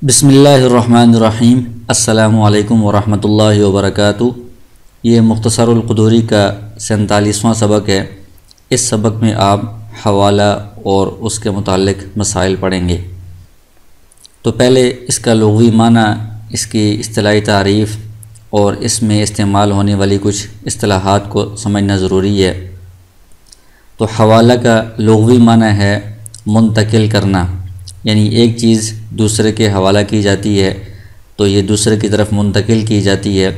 بسم اللہ الرحمن الرحیم۔ السلام علیکم ورحمۃ اللہ وبرکاتہ۔ یہ مختصر القدوری کا 47واں سبق ہے۔ اس سبق میں آپ حوالہ اور اس کے متعلق مسائل پڑھیں گے۔ تو پہلے اس کا لغوی معنی، اس کی اصطلاحی تعریف اور اس میں استعمال ہونے والی کچھ اصطلاحات کو سمجھنا ضروری ہے۔ تو حوالہ کا لغوی معنی ہے منتقل کرنا، یعنی ایک چیز دوسرے کے حوالہ کی جاتی ہے تو یہ دوسرے کی طرف منتقل کی جاتی ہے،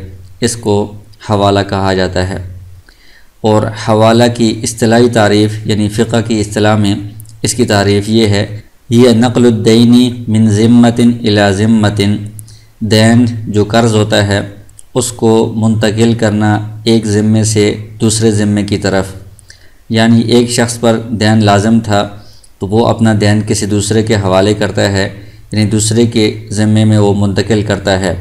اس کو حوالہ کہا جاتا ہے۔ اور حوالہ کی اصطلاحی تعریف یعنی فقہ کی اصطلاح میں اس کی تعریف یہ ہے، یہ نقل الدین من ذمۃ الی ذمۃ، دین جو قرض ہوتا ہے اس کو منتقل کرنا ایک ذمے سے دوسرے ذمے کی طرف، یعنی ایک شخص پر دین لازم تھا تو وہ اپنا دین کسی دوسرے کے حوالے کرتا ہے، یعنی دوسرے کے ذمے میں وہ منتقل کرتا ہے۔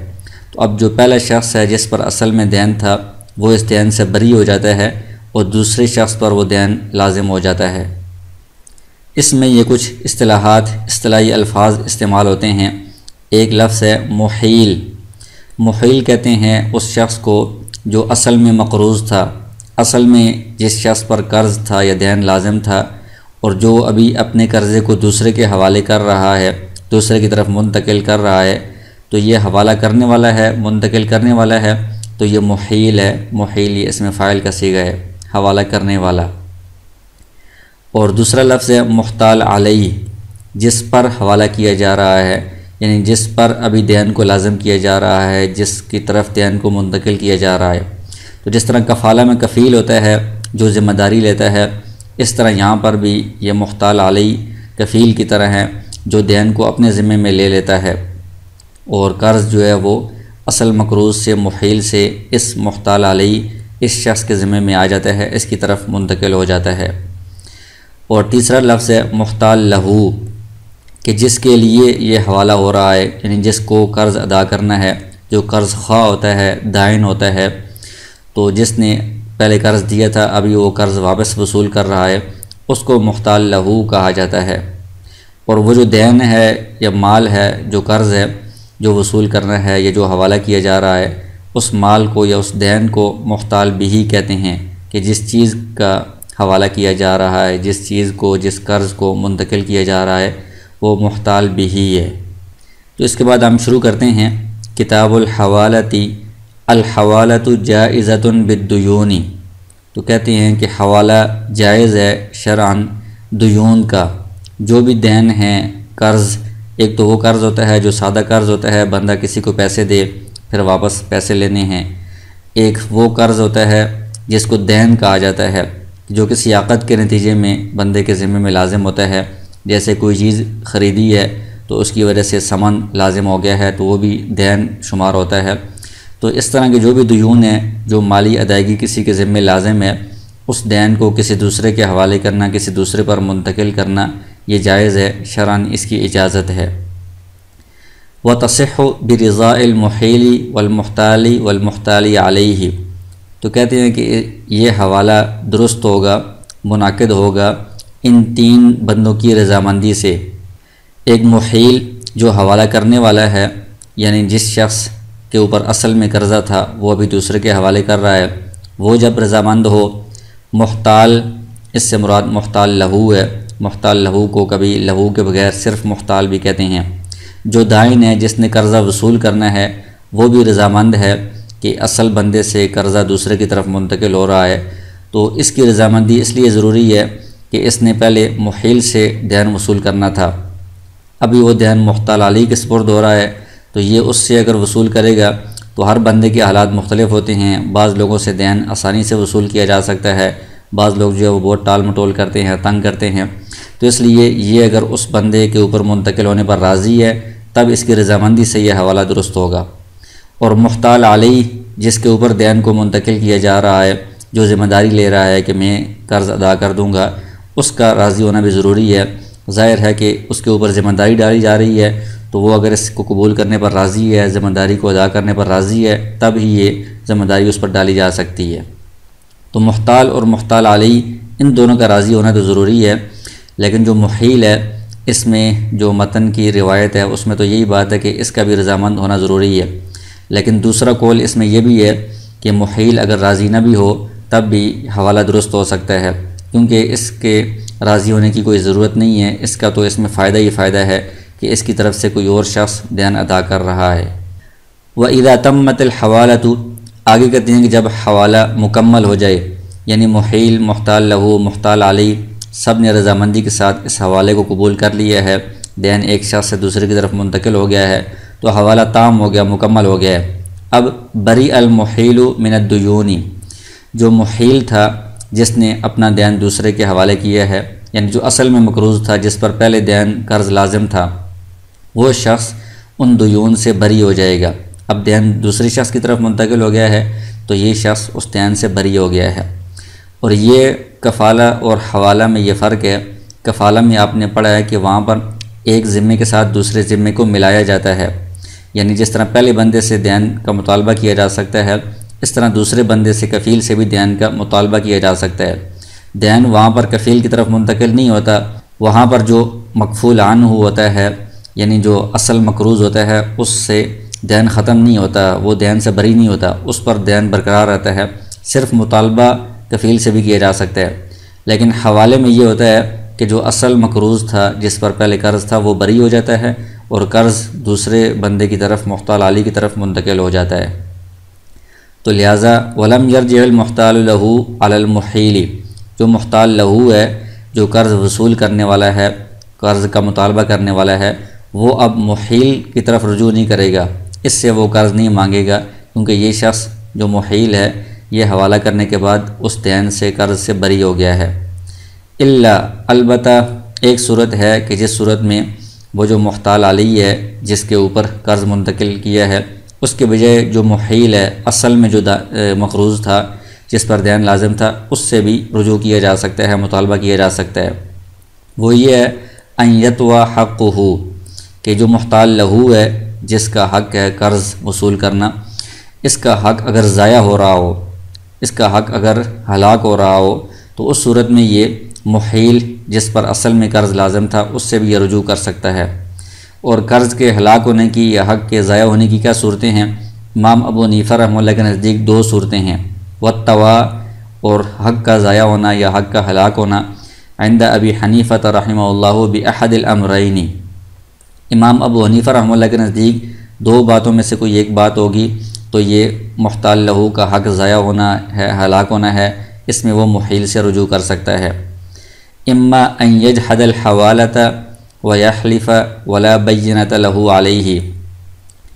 تو اب جو پہلا شخص ہے جس پر اصل میں دین تھا وہ اس دین سے بری ہو جاتا ہے اور دوسرے شخص پر وہ دین لازم ہو جاتا ہے۔ اس میں یہ کچھ اصطلاحی الفاظ استعمال ہوتے ہیں۔ ایک لفظ ہے محیل۔ محیل کہتے ہیں اس شخص کو جو اصل میں مقروض تھا، اصل میں جس شخص پر قرض تھا یا دین لازم تھا، اور جو ابھی اپنے قرضے کو دوسرے کے حوالے کر رہا ہے، دوسرے کی طرف منتقل کر رہا ہے، تو یہ حوالہ کرنے والا ہے، منتقل کرنے والا ہے، تو یہ محیل ہے۔ محیل یہ اسم فاعل کا صیغہ ہے، حوالہ کرنے والا۔ اور دوسرا لفظ ہے محتال علیہ، جس پر حوالہ کیا جا رہا ہے، یعنی جس پر ابھی دین کو لازم کیا جا رہا ہے، جس کی طرف دین کو منتقل کیا جا رہا ہے۔ تو جس طرح کفالہ میں کفیل ہوتا ہے جو ذمہ داری لیتا ہے، اس طرح یہاں پر بھی یہ محتال علیہ کفیل کی طرح ہے جو دین کو اپنے ذمے میں لے لیتا ہے، اور قرض جو ہے وہ اصل مقروض سے محیل سے اس محتال علیہ اس شخص کے ذمے میں آ جاتا ہے، اس کی طرف منتقل ہو جاتا ہے۔ اور تیسرا لفظ ہے محتال لہو، کہ جس کے لیے یہ حوالہ ہو رہا ہے، یعنی جس کو قرض ادا کرنا ہے، جو قرض خواہ ہوتا ہے، دائن ہوتا ہے، تو جس نے پہلے قرض دیا تھا ابھی وہ قرض واپس وصول کر رہا ہے، اس کو محتال لہو کہا جاتا ہے۔ اور وہ جو دین ہے یا مال ہے، جو قرض ہے جو وصول کرنا ہے یا جو حوالہ کیا جا رہا ہے، اس مال کو یا اس دین کو محتال بہی کہتے ہیں، کہ جس چیز کا حوالہ کیا جا رہا ہے، جس چیز کو، جس قرض کو منتقل کیا جا رہا ہے وہ محتال بہی ہے۔ تو اس کے بعد ہم شروع کرتے ہیں کتاب الحوالتی۔ الحوالۃ جائزۃ بالدیون، تو کہتے ہیں کہ حوالہ جائز ہے شرعاً دیون کا، جو بھی دین ہیں، قرض، ایک تو وہ قرض ہوتا ہے جو سادہ قرض ہوتا ہے، بندہ کسی کو پیسے دے پھر واپس پیسے لینے ہیں۔ ایک وہ قرض ہوتا ہے جس کو دین کہا جاتا ہے، جو کسی عقد کے نتیجے میں بندے کے ذمے میں لازم ہوتا ہے، جیسے کوئی چیز خریدی ہے تو اس کی وجہ سے ثمن لازم ہو گیا ہے تو وہ بھی دین شمار ہوتا ہے۔ تو اس طرح کے جو بھی دیون ہیں، جو مالی ادائیگی کسی کے ذمے لازم ہے، اس دین کو کسی دوسرے کے حوالے کرنا، کسی دوسرے پر منتقل کرنا، یہ جائز ہے، شرعاً اس کی اجازت ہے۔ وَتَصِحُّ بِرِضَاءِ الْمُحِيلِ وَالْمُحْتَالِ وَالْمُحْتَالِ عَلَيْهِ، تو کہتے ہیں کہ یہ حوالہ درست ہوگا، منعقد ہوگا ان تین بندوں کی رضامندی سے۔ ایک محیل جو حوالہ کرنے والا ہے، یعنی جس شخص کے اوپر اصل میں قرضہ تھا وہ ابھی دوسرے کے حوالے کر رہا ہے، وہ جب رضامند ہو۔ محتال، اس سے مراد محتال لہو ہے۔ محتال لہو کو کبھی لہو کے بغیر صرف محتال بھی کہتے ہیں۔ جو دائن ہے، جس نے قرضہ وصول کرنا ہے، وہ بھی رضامند ہے کہ اصل بندے سے قرضہ دوسرے کی طرف منتقل ہو رہا ہے، تو اس کی رضامندی اس لیے ضروری ہے کہ اس نے پہلے محیل سے دین وصول کرنا تھا، ابھی وہ دین محتال علیہ کے سپرد ہو رہا ہے، تو یہ اس سے اگر وصول کرے گا تو ہر بندے کے حالات مختلف ہوتے ہیں۔ بعض لوگوں سے دین آسانی سے وصول کیا جا سکتا ہے، بعض لوگ جو ہے وہ بہت ٹال مٹول کرتے ہیں، تنگ کرتے ہیں، تو اس لیے یہ اگر اس بندے کے اوپر منتقل ہونے پر راضی ہے تب اس کی رضامندی سے یہ حوالہ درست ہوگا۔ اور محتال علیہ، جس کے اوپر دین کو منتقل کیا جا رہا ہے، جو ذمہ داری لے رہا ہے کہ میں قرض ادا کر دوں گا، اس کا راضی ہونا بھی ضروری ہے۔ ظاہر ہے کہ اس کے اوپر ذمہ داری ڈالی جا رہی ہے، تو وہ اگر اس کو قبول کرنے پر راضی ہے، ذمہ داری کو ادا کرنے پر راضی ہے، تب ہی یہ ذمہ داری اس پر ڈالی جا سکتی ہے۔ تو محتال اور محتال علیہ ان دونوں کا راضی ہونا تو ضروری ہے، لیکن جو محیل ہے اس میں جو متن کی روایت ہے اس میں تو یہی بات ہے کہ اس کا بھی رضامند ہونا ضروری ہے، لیکن دوسرا قول اس میں یہ بھی ہے کہ محیل اگر راضی نہ بھی ہو تب بھی حوالہ درست ہو سکتا ہے، کیونکہ اس کے راضی ہونے کی کوئی ضرورت نہیں ہے، اس کا تو اس میں فائدہ ہی فائدہ ہے کہ اس کی طرف سے کوئی اور شخص دین ادا کر رہا ہے۔ وَإِذَا تَمَّتِ الْحَوَالَةُ آگے کہتے ہیں کہ جب حوالہ مکمل ہو جائے، یعنی محیل، محتال لہو، محتال علیہ سب نے رضامندی کے ساتھ اس حوالے کو قبول کر لیا ہے، دین ایک شخص سے دوسرے کی طرف منتقل ہو گیا ہے، تو حوالہ تام ہو گیا، مکمل ہو گیا ہے۔ اب بری المحیل من الدیون، جو محیل تھا جس نے اپنا دین دوسرے کے حوالے کیا ہے، یعنی جو اصل میں مقروض تھا، جس پر پہلے دین قرض لازم تھا، وہ شخص ان دیون سے بری ہو جائے گا۔ اب دین دوسری شخص کی طرف منتقل ہو گیا ہے تو یہ شخص اس دین سے بری ہو گیا ہے۔ اور یہ کفالہ اور حوالہ میں یہ فرق ہے، کفالہ میں آپ نے پڑھا ہے کہ وہاں پر ایک ذمے کے ساتھ دوسرے ذمے کو ملایا جاتا ہے، یعنی جس طرح پہلے بندے سے دین کا مطالبہ کیا جا سکتا ہے، اس طرح دوسرے بندے سے، کفیل سے بھی دین کا مطالبہ کیا جا سکتا ہے۔ دین وہاں پر کفیل کی طرف منتقل نہیں ہوتا، وہاں پر جو مکفول عنہ ہوتا ہے، یعنی جو اصل مقروض ہوتا ہے، اس سے دین ختم نہیں ہوتا، وہ دین سے بری نہیں ہوتا، اس پر دین برقرار رہتا ہے، صرف مطالبہ کفیل سے بھی کیا جا سکتا ہے۔ لیکن حوالے میں یہ ہوتا ہے کہ جو اصل مقروض تھا، جس پر پہلے قرض تھا، وہ بری ہو جاتا ہے اور قرض دوسرے بندے کی طرف، محتال علی کی طرف منتقل ہو جاتا ہے۔ تو لہٰذا وَلَمْ يَرْجِعِ الْمُحْتَالُ لَهُ عَلَى الْمُحِيلِ، جو محتال لہو ہے، جو قرض وصول کرنے والا ہے، قرض کا مطالبہ کرنے والا ہے، وہ اب محیل کی طرف رجوع نہیں کرے گا، اس سے وہ قرض نہیں مانگے گا، کیونکہ یہ شخص جو محیل ہے یہ حوالہ کرنے کے بعد اس دین سے، قرض سے بری ہو گیا ہے۔ البتہ ایک صورت ہے کہ جس صورت میں وہ جو محتال علی ہے، جس کے اوپر قرض منتقل کیا ہے، اس کے بجائے جو محیل ہے، اصل میں جو مقروض تھا، جس پر دین لازم تھا، اس سے بھی رجوع کیا جا سکتا ہے، مطالبہ کیا جا سکتا ہے۔ وہ یہ ہے ان یطوی حقہ، کہ جو محتال لہو ہے، جس کا حق ہے قرض وصول کرنا، اس کا حق اگر ضائع ہو رہا ہو، اس کا حق اگر ہلاک ہو رہا ہو، تو اس صورت میں یہ محیل، جس پر اصل میں قرض لازم تھا، اس سے بھی یہ رجوع کر سکتا ہے۔ اور قرض کے ہلاک ہونے کی یا حق کے ضائع ہونے کی کیا صورتیں ہیں؟ امام ابو حنیفہ رحمہ اللہ کے نزدیک دو صورتیں ہیں، والتوا، اور حق کا ضائع ہونا یا حق کا ہلاک ہونا، عند ابی حنیفہ رحمہ اللہ باحد الامرین، امام ابو حنیفہ رحمہ اللہ کے نزدیک دو باتوں میں سے کوئی ایک بات ہوگی تو یہ محتال لہو کا حق ضائع ہونا ہے، ہلاک ہونا ہے، اس میں وہ محیل سے رجوع کر سکتا ہے۔ اما ان یجحد الحوالۃ ویحلف ولا بینۃ لہ علیہ،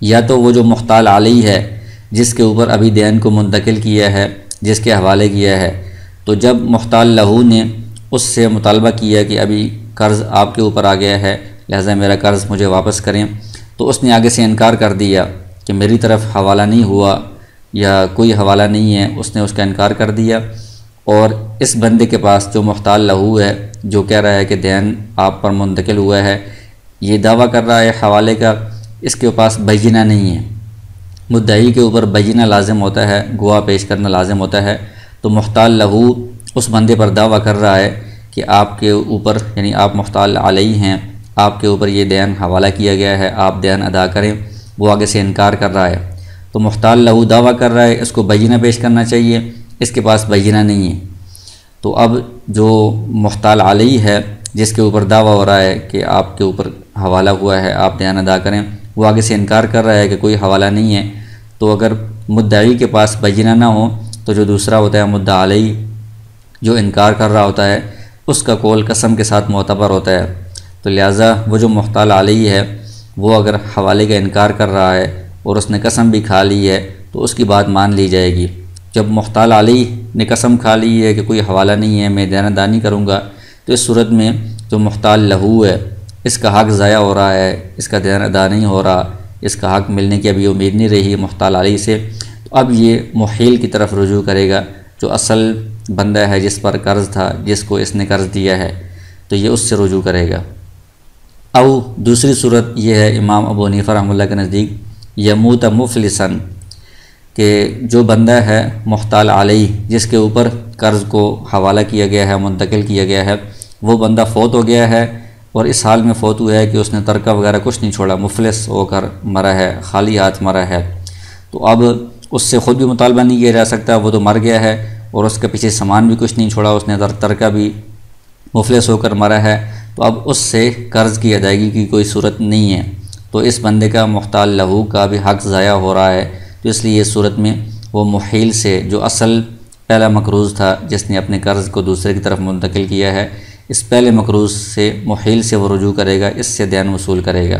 یا تو وہ جو محتال علی ہے، جس کے اوپر ابھی دین کو منتقل کیا ہے، جس کے حوالے کیا ہے، تو جب محتال لہو نے اس سے مطالبہ کیا کہ ابھی قرض آپ کے اوپر آ گیا ہے، لہذا میرا قرض مجھے واپس کریں، تو اس نے آگے سے انکار کر دیا کہ میری طرف حوالہ نہیں ہوا یا کوئی حوالہ نہیں ہے، اس نے اس کا انکار کر دیا، اور اس بندے کے پاس جو محتال لہو ہے، جو کہہ رہا ہے کہ دین آپ پر منتقل ہوا ہے، یہ دعویٰ کر رہا ہے حوالے کا، اس کے پاس بینہ نہیں ہے، مدعی کے اوپر بینہ لازم ہوتا ہے، گواہ پیش کرنا لازم ہوتا ہے، تو محتال لہو اس بندے پر دعویٰ کر رہا ہے کہ آپ کے اوپر، یعنی آپ محتال علیہ ہیں، آپ کے اوپر یہ دین حوالہ کیا گیا ہے، آپ دین ادا کریں، وہ آگے سے انکار کر رہا ہے، تو محتال لہو دعویٰ کر رہا ہے، اس کو بینہ پیش کرنا چاہیے، اس کے پاس بینہ نہیں ہے، تو اب جو محتال علیہ ہے، جس کے اوپر دعویٰ ہو رہا ہے کہ آپ کے اوپر حوالہ ہوا ہے، آپ دین ادا کریں، وہ آگے سے انکار کر رہا ہے کہ کوئی حوالہ نہیں ہے، تو اگر مدعی کے پاس بینہ نہ ہو تو جو دوسرا ہوتا ہے مدعا علیہ، جو انکار کر رہا ہوتا ہے، اس کا قول قسم کے ساتھ معتبر ہوتا ہے، تو لہٰذا وہ جو محتال علیہ ہے، وہ اگر حوالے کا انکار کر رہا ہے اور اس نے قسم بھی کھا لی ہے تو اس کی بات مان لی جائے گی۔ جب محتال علیہ نے قسم کھا لی ہے کہ کوئی حوالہ نہیں ہے، میں دین ادا نہیں کروں گا، تو اس صورت میں جو محتال لہو ہے، اس کا حق ضائع ہو رہا ہے، اس کا دین ادا نہیں ہو رہا، اس کا حق ملنے کی ابھی امید نہیں رہی محتال علیہ سے، تو اب یہ محیل کی طرف رجوع کرے گا، جو اصل بندہ ہے جس پر قرض تھا، جس کو اس نے قرض دیا ہے، تو یہ اس سے رجوع کرے گا۔ او دوسری صورت یہ ہے امام ابو حنیفہ رحمہ اللہ کے نزدیک، یموت مفلسن، کہ جو بندہ ہے محتال علیہ، جس کے اوپر قرض کو حوالہ کیا گیا ہے، منتقل کیا گیا ہے، وہ بندہ فوت ہو گیا ہے، اور اس حال میں فوت ہوا ہے کہ اس نے ترکہ وغیرہ کچھ نہیں چھوڑا، مفلس ہو کر مرا ہے، خالی ہاتھ مرا ہے، تو اب اس سے خود بھی مطالبہ نہیں کیا جا سکتا، وہ تو مر گیا ہے اور اس کے پیچھے سامان بھی کچھ نہیں چھوڑا، اس نے ترکہ بھی، مفلس ہو کر مرا ہے، تو اب اس سے قرض کی ادائیگی کی کوئی صورت نہیں ہے، تو اس بندے کا محتال لہو کا بھی حق ضائع ہو رہا ہے۔ تو اس لیے اس صورت میں وہ محیل سے، جو اصل پہلا مقروض تھا جس نے اپنے قرض کو دوسرے کی طرف منتقل کیا ہے، اس پہلے مقروض سے محیل سے وہ رجوع کرے گا، اس سے دین وصول کرے گا۔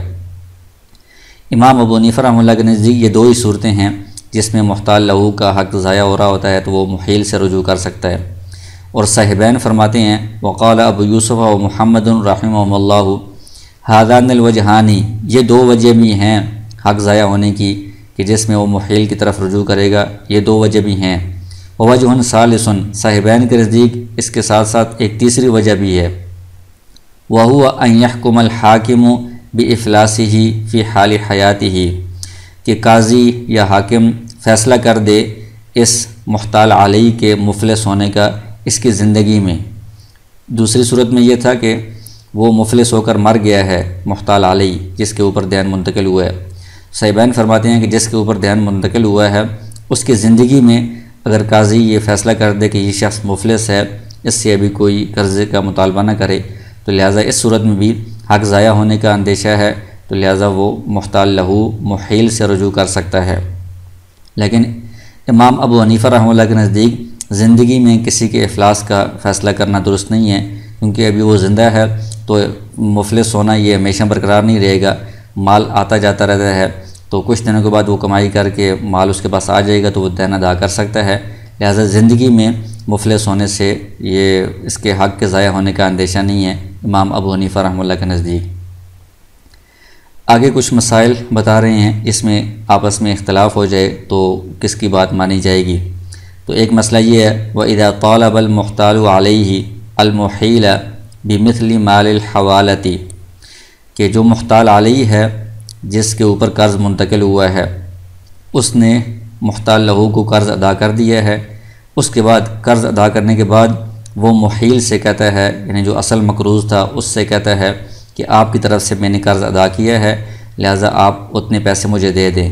امام ابو حنیفہ رحمہ اللہ کے نزدیک یہ دو ہی صورتیں ہیں جس میں محتال لہو کا حق ضائع ہو رہا ہوتا ہے تو وہ محیل سے رجوع کر سکتا ہے۔ اور صاحبین فرماتے ہیں وقال ابو یوسف و محمد رحمہم اللہ ہذان الوجہانی، یہ دو وجہ بھی ہیں حق ضائع ہونے کی کہ جس میں وہ محیل کی طرف رجوع کرے گا، یہ دو وجہ بھی ہیں۔ ووجہ ثالث، صاحبین کے نزدیک اس کے ساتھ ساتھ ایک تیسری وجہ بھی ہے، وہو ان یحکم الحاکم بافلاسہ فی حال حیاتہ، کہ قاضی یا حاکم فیصلہ کر دے اس محتال علیہ کے مفلس ہونے کا اس کی زندگی میں۔ دوسری صورت میں یہ تھا کہ وہ مفلس ہو کر مر گیا ہے محتال علیہ، جس کے اوپر دین منتقل ہوا ہے۔ صاحبین فرماتے ہیں کہ جس کے اوپر دین منتقل ہوا ہے اس کی زندگی میں اگر قاضی یہ فیصلہ کر دے کہ یہ شخص مفلس ہے، اس سے ابھی کوئی قرضے کا مطالبہ نہ کرے، تو لہٰذا اس صورت میں بھی حق ضائع ہونے کا اندیشہ ہے، تو لہٰذا وہ محتال لہو محیل سے رجوع کر سکتا ہے۔ لیکن امام ابو حنیفہ رحمہ اللہ کے نزدیک زندگی میں کسی کے افلاس کا فیصلہ کرنا درست نہیں ہے، کیونکہ ابھی وہ زندہ ہے تو مفلس ہونا یہ ہمیشہ برقرار نہیں رہے گا، مال آتا جاتا رہتا ہے، تو کچھ دنوں کے بعد وہ کمائی کر کے مال اس کے پاس آ جائے گا تو وہ دین ادا کر سکتا ہے، لہٰذا زندگی میں مفلس ہونے سے یہ اس کے حق کے ضائع ہونے کا اندیشہ نہیں ہے امام ابو حنیفہ رحمہ اللہ کے نزدیک۔ آگے کچھ مسائل بتا رہے ہیں، اس میں آپس میں اختلاف ہو جائے تو کس کی بات مانی جائے گی۔ تو ایک مسئلہ یہ ہے وَإِذَا طَالَبَ الْمُحْتَالُ عَلَيْهِ الْمُحِيلَ بِمِثْلِ مَالِ الْحَوَالَةِ، کہ جو محتال علیہ ہے جس کے اوپر قرض منتقل ہوا ہے، اس نے محتال لہو کو قرض ادا کر دیا ہے، اس کے بعد قرض ادا کرنے کے بعد وہ محیل سے کہتا ہے، یعنی جو اصل مقروض تھا اس سے کہتا ہے کہ آپ کی طرف سے میں نے قرض ادا کیا ہے، لہٰذا آپ اتنے پیسے مجھے دے دیں۔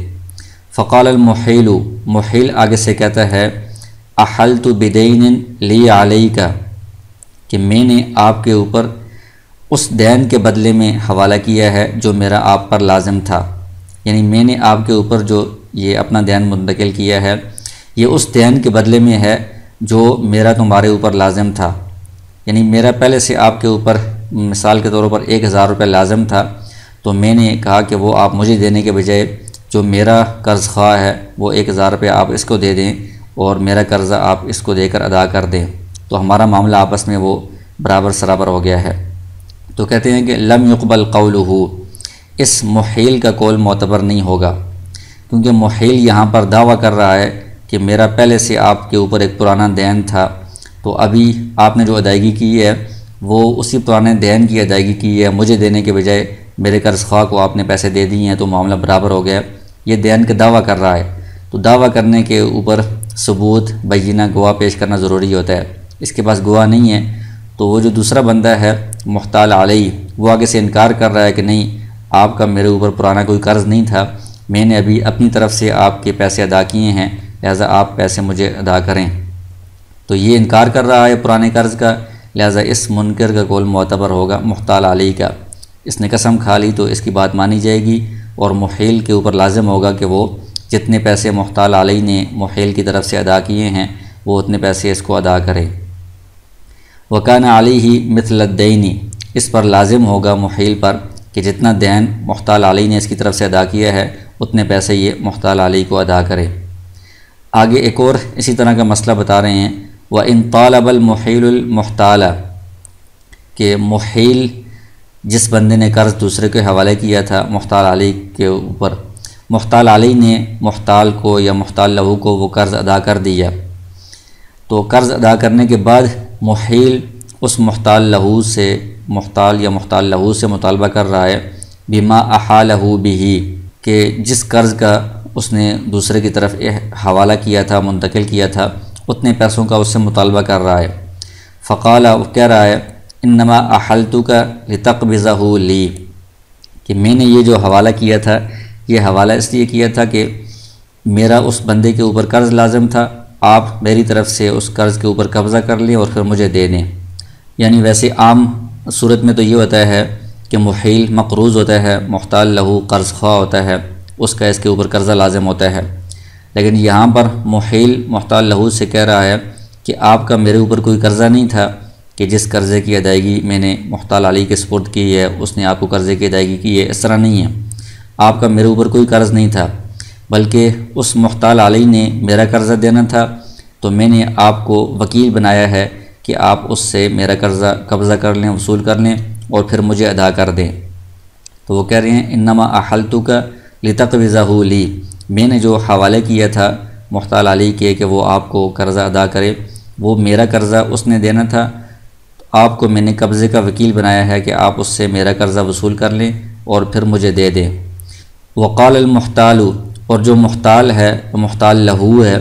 فقال المحیل، محیل آگے سے کہتا ہے احلت بدین لی علیک، کہ میں نے آپ کے اوپر اس دین کے بدلے میں حوالہ کیا ہے جو میرا آپ پر لازم تھا، یعنی میں نے آپ کے اوپر جو یہ اپنا دین منتقل کیا ہے یہ اس دین کے بدلے میں ہے جو میرا تمہارے اوپر لازم تھا، یعنی میرا پہلے سے آپ کے اوپر مثال کے طور پر 1000 روپے لازم تھا، تو میں نے کہا کہ وہ آپ مجھے دینے کے بجائے جو میرا قرض خواہ ہے وہ 1000 روپے آپ اس کو دے دیں اور میرا قرضہ آپ اس کو دے کر ادا کر دیں، تو ہمارا معاملہ آپس میں وہ برابر سرابر ہو گیا ہے۔ تو کہتے ہیں کہ لم يقبل قولہ، اس محیل کا قول معتبر نہیں ہوگا، کیونکہ محیل یہاں پر دعویٰ کر رہا ہے کہ میرا پہلے سے آپ کے اوپر ایک پرانا دین تھا، تو ابھی آپ نے جو ادائیگی کی ہے وہ اسی پرانے دین کی ادائیگی کی ہے، مجھے دینے کے بجائے میرے قرض خواہ کو آپ نے پیسے دے دیے ہیں، تو معاملہ برابر ہو گیا، یہ دین کا دعویٰ کر رہا ہے۔ تو دعویٰ کرنے کے اوپر ثبوت بینہ گواہ پیش کرنا ضروری ہوتا ہے، اس کے پاس گواہ نہیں ہے، تو وہ جو دوسرا بندہ ہے محتال علیہ وہ آگے سے انکار کر رہا ہے کہ نہیں، آپ کا میرے اوپر پرانا کوئی قرض نہیں تھا، میں نے ابھی اپنی طرف سے آپ کے پیسے ادا کیے ہیں، لہٰذا آپ پیسے مجھے ادا کریں، تو یہ انکار کر رہا ہے پرانے قرض کا، لہٰذا اس منکر کا قول معتبر ہوگا محتال علیہ کا، اس نے قسم کھا لی تو اس کی بات مانی جائے گی، اور محیل کے اوپر لازم ہوگا کہ وہ جتنے پیسے محتال علیہ نے محیل کی طرف سے ادا کیے ہیں وہ اتنے پیسے اس کو ادا کرے۔ وَكَانَ عَلَيْهِ مِثْلَ الدَّيْنِ، اس پر لازم ہوگا محیل پر کہ جتنا دین محتال علیہ نے اس کی طرف سے ادا کیا ہے اتنے پیسے یہ محتال علیہ کو ادا کرے۔ آگے ایک اور اسی طرح کا مسئلہ بتا رہے ہیں وَإِن طَالَبَ الْمُحِيلُ الْمُحْتَالَ، کہ محیل جس بندے نے قرض دوسرے کے حوالے کیا تھا محتال علیہ کے اوپر، محتال علیہ نے محتال کو یا محتال لہو کو وہ قرض ادا کر دیا، تو قرض ادا کرنے کے بعد محیل اس محتال لہو سے مطالبہ کر رہا ہے بما احالہ بہ، کہ جس قرض کا اس نے دوسرے کی طرف حوالہ کیا تھا، منتقل کیا تھا، اتنے پیسوں کا اس سے مطالبہ کر رہا ہے۔ فقال، وہ کہہ رہا ہے انما احلتک لتقبضہ لی، کہ میں نے یہ جو حوالہ کیا تھا یہ حوالہ اس لیے کیا تھا کہ میرا اس بندے کے اوپر قرض لازم تھا، آپ میری طرف سے اس قرض کے اوپر قبضہ کر لیں اور پھر مجھے دے دیں۔ یعنی ویسے عام صورت میں تو یہ ہوتا ہے کہ محیل مقروض ہوتا ہے، محتال لہو قرض خواہ ہوتا ہے، اس کا اس کے اوپر قرضہ لازم ہوتا ہے، لیکن یہاں پر محیل محتال لہو سے کہہ رہا ہے کہ آپ کا میرے اوپر کوئی قرضہ نہیں تھا کہ جس قرضے کی ادائیگی میں نے محتال علی کے سپرد کی ہے اس نے آپ کو قرضے کی ادائیگی کی ہے، اس طرح نہیں ہے۔ آپ کا میرے اوپر کوئی قرض نہیں تھا، بلکہ اس محتال علی نے میرا قرضہ دینا تھا، تو میں نے آپ کو وکیل بنایا ہے کہ آپ اس سے میرا قرضہ قبضہ کر لیں، وصول کر لیں اور پھر مجھے ادا کر دیں۔ تو وہ کہہ رہے ہیں انما احلتک لتقبضہ لی، میں نے جو حوالے کیا تھا محتال علی کے کہ وہ آپ کو قرضہ ادا کرے، وہ میرا قرضہ اس نے دینا تھا، آپ کو میں نے قبضے کا وکیل بنایا ہے کہ آپ اس سے میرا قرضہ وصول کر لیں اور پھر مجھے دے دیں۔ وقال المحتال، اور جو محتال ہے محتال لہو ہے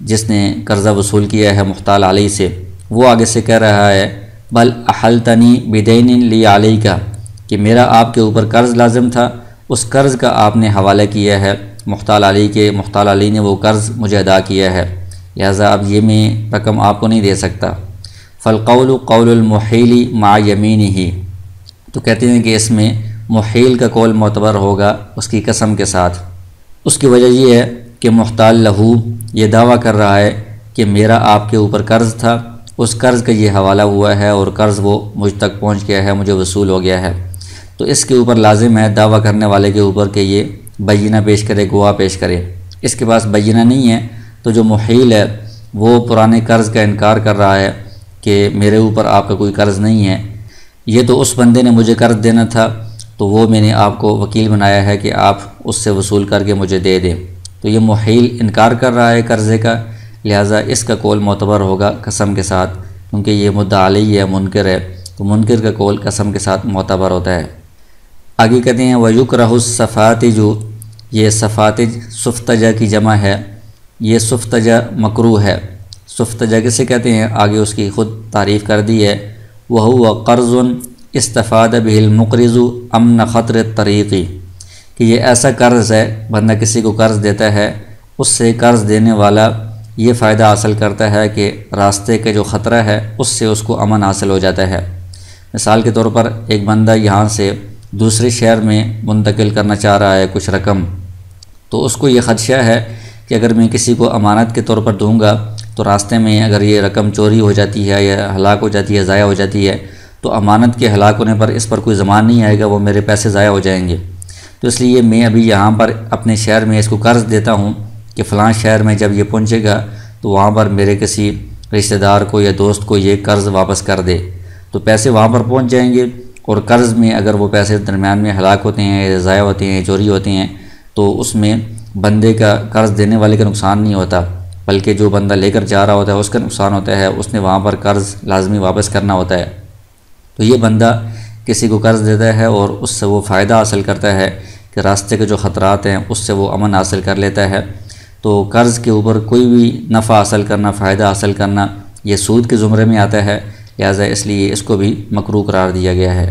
جس نے قرضہ وصول کیا ہے محتال علی سے، وہ آگے سے کہہ رہا ہے بل احلتنی بدین لی علیک، کہ میرا آپ کے اوپر قرض لازم تھا، اس قرض کا آپ نے حوالہ کیا ہے محتال علی کے، محتال علی نے وہ قرض مجھے ادا کیا ہے، لہذا اب یہ میں رقم آپ کو نہیں دے سکتا۔ فالقول قول المحیل مع یمینہ، تو کہتے ہیں کہ اس میں محیل کا قول معتبر ہوگا اس کی قسم کے ساتھ۔ اس کی وجہ یہ ہے کہ محتال لہو یہ دعویٰ کر رہا ہے کہ میرا آپ کے اوپر قرض تھا، اس قرض کا یہ حوالہ ہوا ہے اور قرض وہ مجھ تک پہنچ گیا ہے، مجھے وصول ہو گیا ہے، تو اس کے اوپر لازم ہے دعویٰ کرنے والے کے اوپر کہ یہ بینہ پیش کرے، گواہ پیش کرے۔ اس کے پاس بینہ نہیں ہے تو جو محیل ہے وہ پرانے قرض کا انکار کر رہا ہے کہ میرے اوپر آپ کا کوئی قرض نہیں ہے، یہ تو اس بندے نے مجھے قرض دینا تھا، تو وہ میں نے آپ کو وکیل بنایا ہے کہ آپ اس سے وصول کر کے مجھے دے دیں۔ تو یہ محیل انکار کر رہا ہے قرضے کا، لہٰذا اس کا قول معتبر ہوگا قسم کے ساتھ، کیونکہ یہ مدعا علیہ ہے، منکر ہے، تو منکر کا قول قسم کے ساتھ معتبر ہوتا ہے۔ آگے کہتے ہیں وَيُكْرَهُ السَّفَاتِجُ، یہ سفاتج سفتجہ کی جمع ہے، یہ سفتجہ مکروہ ہے۔ سفتجہ کسے کہتے ہیں آگے اس کی خود تعریف کر دی ہے، وَهُوَ قَرْضٌ استفاد بِهِ الْمُقْرِضُ أَمْنَ خَطْرِ الطَّرِيقِ، کہ یہ ایسا قرض ہے، بندہ کسی کو قرض دیتا ہے، اس سے قرض دینے والا یہ فائدہ حاصل کرتا ہے کہ راستے کا جو خطرہ ہے اس سے اس کو امن حاصل ہو جاتا ہے۔ مثال کے طور پر ایک بندہ یہاں سے دوسرے شہر میں منتقل کرنا چاہ رہا ہے کچھ رقم، تو اس کو یہ خدشہ ہے کہ اگر میں کسی کو امانت کے طور پر دوں گا تو راستے میں اگر یہ رقم چوری ہو جاتی ہے یا ہلاک ہو جاتی ہے، ضائع ہو جاتی ہے، تو امانت کے ہلاک ہونے پر اس پر کوئی ضمان نہیں آئے گا، وہ میرے پیسے ضائع ہو جائیں گے۔ تو اس لیے میں ابھی یہاں پر اپنے شہر میں اس کو قرض دیتا ہوں کہ فلاں شہر میں جب یہ پہنچے گا تو وہاں پر میرے کسی رشتہ دار کو یا دوست کو یہ قرض واپس کر دے، تو پیسے وہاں پر پہنچ جائیں گے، اور قرض میں اگر وہ پیسے درمیان میں ہلاک ہوتے ہیں یا ضائع ہوتے ہیں، چوری ہوتے ہیں، تو اس میں بندے کا قرض دینے والے کا نقصان نہیں ہوتا، بلکہ جو بندہ لے کر جا رہا ہوتا ہے اس کا نقصان ہوتا ہے، اس نے وہاں پر قرض لازمی واپس کرنا ہوتا ہے۔ تو یہ بندہ کسی کو قرض دیتا ہے اور اس سے وہ فائدہ حاصل کرتا ہے کہ راستے کے جو خطرات ہیں اس سے وہ امن حاصل کر لیتا ہے، تو قرض کے اوپر کوئی بھی نفع حاصل کرنا، فائدہ حاصل کرنا، یہ سود کے زمرے میں آتا ہے، لہٰذا اس لیے اس کو بھی مکروہ قرار دیا گیا ہے۔